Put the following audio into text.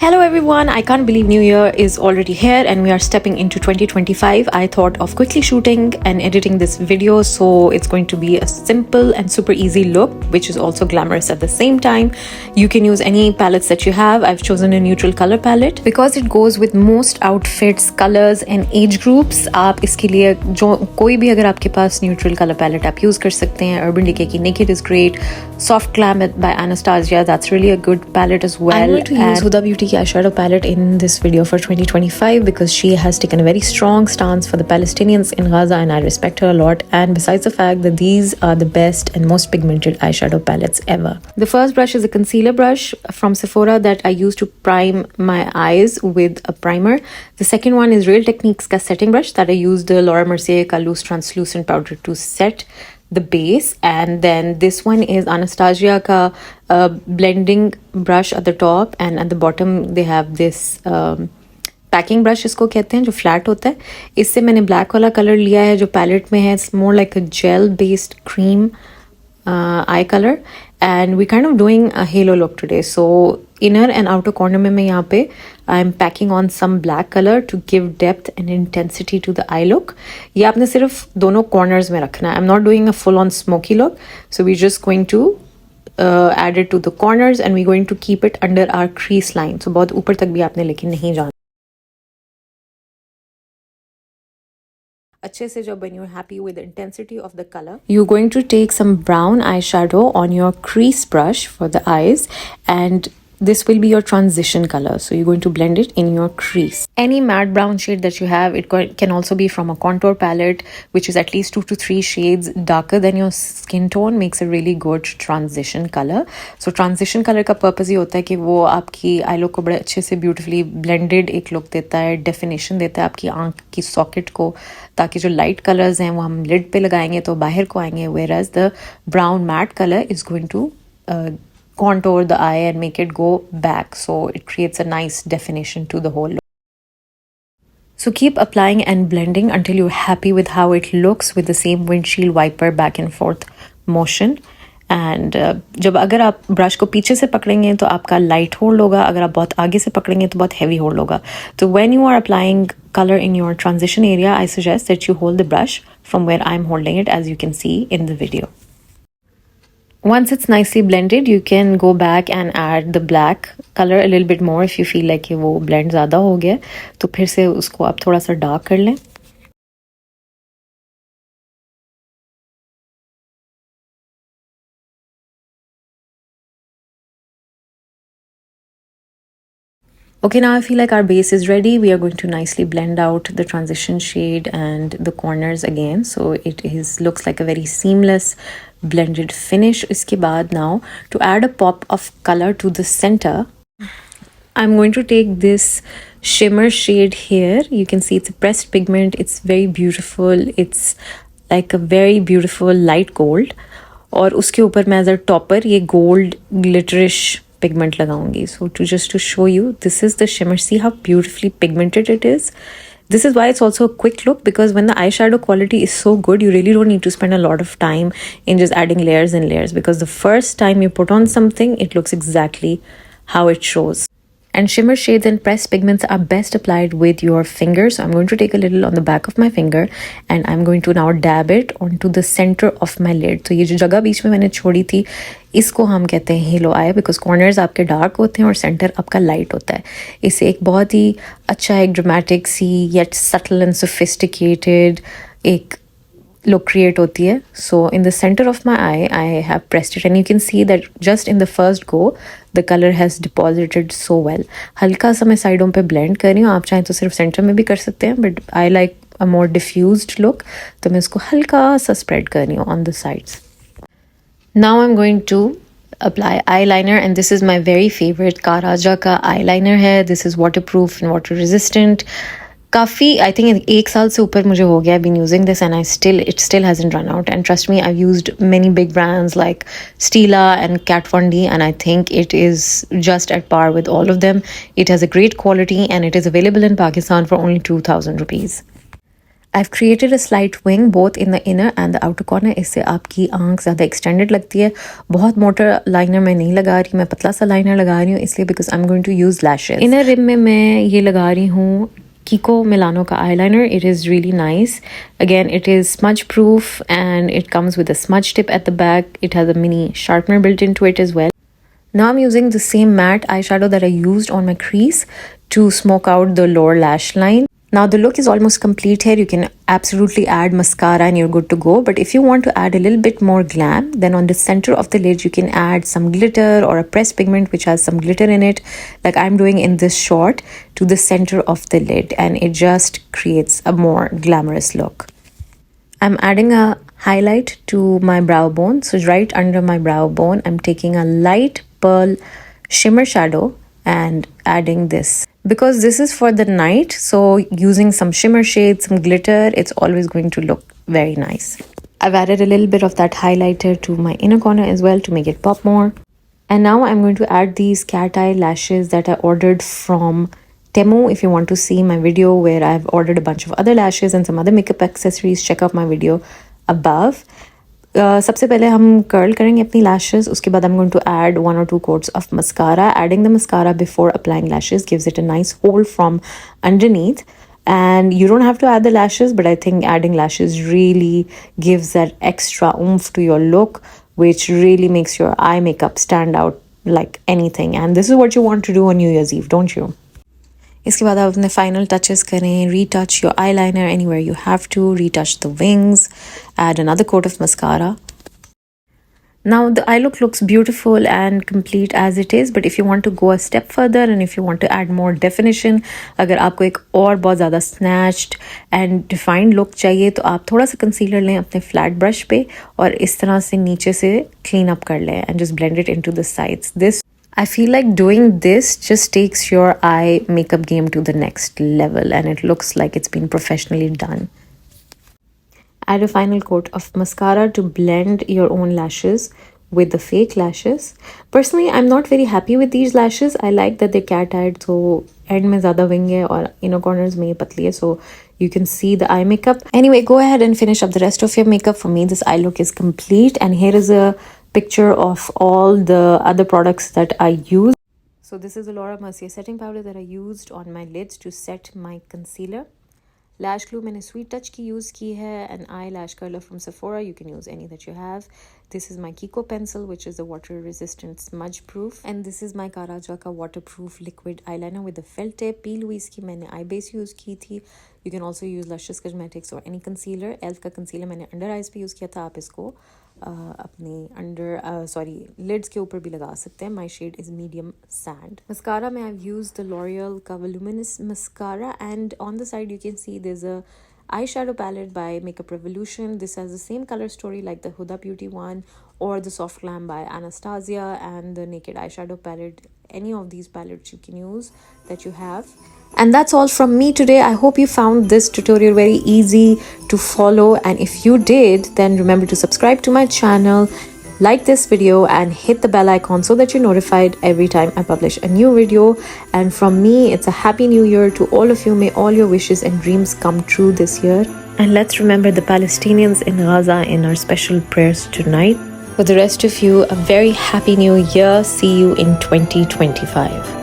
Hello everyone, I can't believe New Year is already here and we are stepping into 2025. I thought of quickly shooting and editing this video, so it's going to be a simple and super easy look, which is also glamorous at the same time. You can use any palettes that you have. I've chosen a neutral color palette because it goes with most outfits, colors and age groups. आप इसके लिए जो कोई भी अगर आपके पास neutral color palette आप use कर सकते हैं. Urban Decay की Naked is great. Soft Glam by Anastasia, that's really a good palette as well. I'm going to use Huda Beauty की eyeshadow palette in this video for 2025 because she has taken a very strong stance for the Palestinians in Gaza and I respect her a lot. And besides the fact that these are the best and most pigmented eyeshadow palettes ever. The first brush is a concealer brush from Sephora that I use to prime my eyes with a primer. The second one is Real Techniques ka setting brush that I used the Laura Mercier ka loose translucent powder to set the base. And then this one is Anastasia ka blending brush at the top, and at the bottom they have this packing brush इसको कहते हैं जो flat होता है. इससे मैंने black वाला colour लिया है जो पैलेट में है. It's more like a gel based cream eye color and we kind of doing a halo look today. So inner and outer corner में मैं यहाँ पे I'm packing on some black color to give depth and intensity to the eye look. ये आपने सिर्फ दोनों corners में रखना है. I'm not doing a full on smoky look, so we're just going to add it to the corners and we're going to keep it under our crease line. So बहुत ऊपर तक भी आपने लेकिन नहीं जाना. अच्छे से जब when you're happy with the intensity of the color, you're going to take some brown eyeshadow on your crease brush for the eyes, and this will be your transition color. So you're going to blend it in your crease. Any matte brown shade that you have, it can also be from a contour palette, which is at least 2 to 3 shades darker than your skin tone, makes a really good transition color. So transition color का purpose ये होता है कि वो आपकी eye look को बड़े अच्छे से beautifully blended एक look देता है, definition देता है आपकी आंख की socket को, ताकि जो light colors हैं वो हम lid पे लगाएंगे तो बाहर को आएंगे, whereas the brown matte color is going to contour the eye and make it go back, so it creates a nice definition to the whole look. So keep applying and blending until you're happy with how it looks with the same windshield wiper back and forth motion. And जब अगर आप brush को पीछे से पकड़ेंगे तो आपका light hold होगा, अगर आप बहुत आगे से पकड़ेंगे तो बहुत हेवी होल्ड होगा. तो when you are applying color in your transition area, I suggest that you hold the brush from where I'm holding it, as you can see in the video. Once it's nicely blended, you can go back and add the black color a little bit more if you feel like वो blend ज़्यादा हो गया, तो फिर से उसको आप थोड़ा सा dark कर लें. Okay, now I feel like our base is ready. We are going to nicely blend out the transition shade and the corners again, so it looks like a very seamless blended finish. Iske baad now, to add a pop of color to the center, I'm going to take this shimmer shade here. You can see it's a pressed pigment. It's very beautiful. It's like a very beautiful light gold. और उसके ऊपर मैं as a topper ये gold glitterish pigment लगाऊंगी. So to show you, this is the shimmer. See how beautifully pigmented it is. This is why it's also a quick look, because when the eyeshadow quality is so good, you really don't need to spend a lot of time in just adding layers and layers, because the first time you put on something, it looks exactly how it shows. And shimmer shades and pressed pigments are best applied with your finger. So I'm going to take a little on the back of my finger and I'm going to now dab it onto the center of my lid. तो ये जो जगह बीच में मैंने छोड़ी थी, इसको हम कहते हैं हेलो आई, बिकॉज कॉर्नर्स आपके डार्क होते हैं और सेंटर आपका लाइट होता है. इससे एक बहुत ही अच्छा, एक ड्रामेटिक सी येट सटल एंड सोफिस्टिकेटेड एक look create होती है. So in the center of my eye, I have pressed it and you can see that just in the first go, the color has deposited so well. हल्का सा मैं साइडों पे blend कर रही हूँ. आप चाहें तो सिर्फ center में भी कर सकते हैं, but I like a more diffused look. तो मैं इसको हल्का सा spread कर रही हूँ on the sides. Now I'm going to apply eyeliner, and this is my very favorite Karaja का eyeliner है. This is waterproof and water resistant. काफ़ी I think 1 साल से ऊपर मुझे हो गया. I've been using this and it still hasn't run out, and trust me, I've used many big brands like Stila and Kat Von D, and I think it is just at par with all of them. It has a great quality and it is available in Pakistan for only 2,000 rupees. I've created a slight wing both in the inner and the outer corner. इससे आपकी आंख ज़्यादा extended लगती है. बहुत मोटा liner मैं नहीं लगा रही, मैं पतला सा लाइनर लगा रही हूँ इसलिए because I'm going to use lashes. Inner rim में मैं ये लगा रही हूँ Kiko Milano ka eyeliner. It is really nice. Again, it is smudge proof and it comes with a smudge tip at the back. It has a mini sharpener built into it as well. Now I'm using the same matte eyeshadow that I used on my crease to smoke out the lower lash line. Now the look is almost complete here. You can absolutely add mascara and you're good to go. But if you want to add a little bit more glam, then on the center of the lid, you can add some glitter or a pressed pigment which has some glitter in it, like I'm doing in this shot, to the center of the lid. And it just creates a more glamorous look. I'm adding a highlight to my brow bone. So right under my brow bone, I'm taking a light pearl shimmer shadow and adding this. Because this is for the night, so using some shimmer shades, some glitter, it's always going to look very nice. I've added a little bit of that highlighter to my inner corner as well to make it pop more. And now I'm going to add these cat eye lashes that I ordered from Temu. If you want to see my video where I've ordered a bunch of other lashes and some other makeup accessories, check out my video above. सबसे पहले हम curl करेंगे अपनी lashes. उसके बाद I'm going to add 1 or 2 coats of mascara. Adding the mascara before applying lashes gives it a nice hold from underneath. And you don't have to add the lashes, but I think adding lashes really gives that extra oomph to your look, which really makes your eye makeup stand out like anything. And this is what you want to do on New Year's Eve, don't you? इसके बाद आप अपने final touches करें. Retouch your eyeliner anywhere you have to. Retouch the wings. Add another coat of mascara. Now the eye look looks beautiful and complete as it is, but if you want to go a step further and if you want to add more definition, अगर आपको एक और बहुत ज़्यादा snatched and defined look चाहिए तो आप थोड़ा सा concealer लें अपने flat brush पे और इस तरह से नीचे से clean up कर लें and just blend it into the sides. I feel like doing this just takes your eye makeup game to the next level and it looks like it's been professionally done. Add a final coat of mascara to blend your own lashes with the fake lashes. Personally, I'm not very happy with these lashes. I like that they're cat-eyed, so end mein zyada wing hai aur inner corners mein ye patli hai, so you can see the eye makeup. Anyway, go ahead and finish up the rest of your makeup. For me, this eye look is complete, and here is a picture of all the other products that I use. So this is the Laura Mercier setting powder that I used on my lids to set my concealer. Lash glue मैंने Sweet Touch की use की है, and eyelash curler from Sephora. You can use any that you have. This is my Kiko pencil, which is a water resistant smudge proof, and this is my Karaja का waterproof liquid eyeliner with a felt tip. P. Louise की मैंने eye base use की थी. You can also use Luscious Cosmetics or any concealer. Elf का concealer मैंने under eyes पे use किया था. आप इसको अपने lids के ऊपर भी लगा सकते हैं. My shade is medium sand. Mascara में I've used the L'Oreal का voluminous mascara, and on the side you can see there's a eyeshadow palette by Makeup Revolution. This has the same color story like the Huda Beauty one or the Soft Glam by Anastasia and the Naked Eyeshadow palette. Any of these palettes you can use that you have. And that's all from me today. I hope you found this tutorial very easy to follow, and if you did, then remember to subscribe to my channel, like this video, and hit the bell icon so that you're notified every time I publish a new video. And from me, it's a happy new year to all of you. May all your wishes and dreams come true this year, and let's remember the Palestinians in Gaza in our special prayers tonight. For the rest of you, a very happy new year. See you in 2025.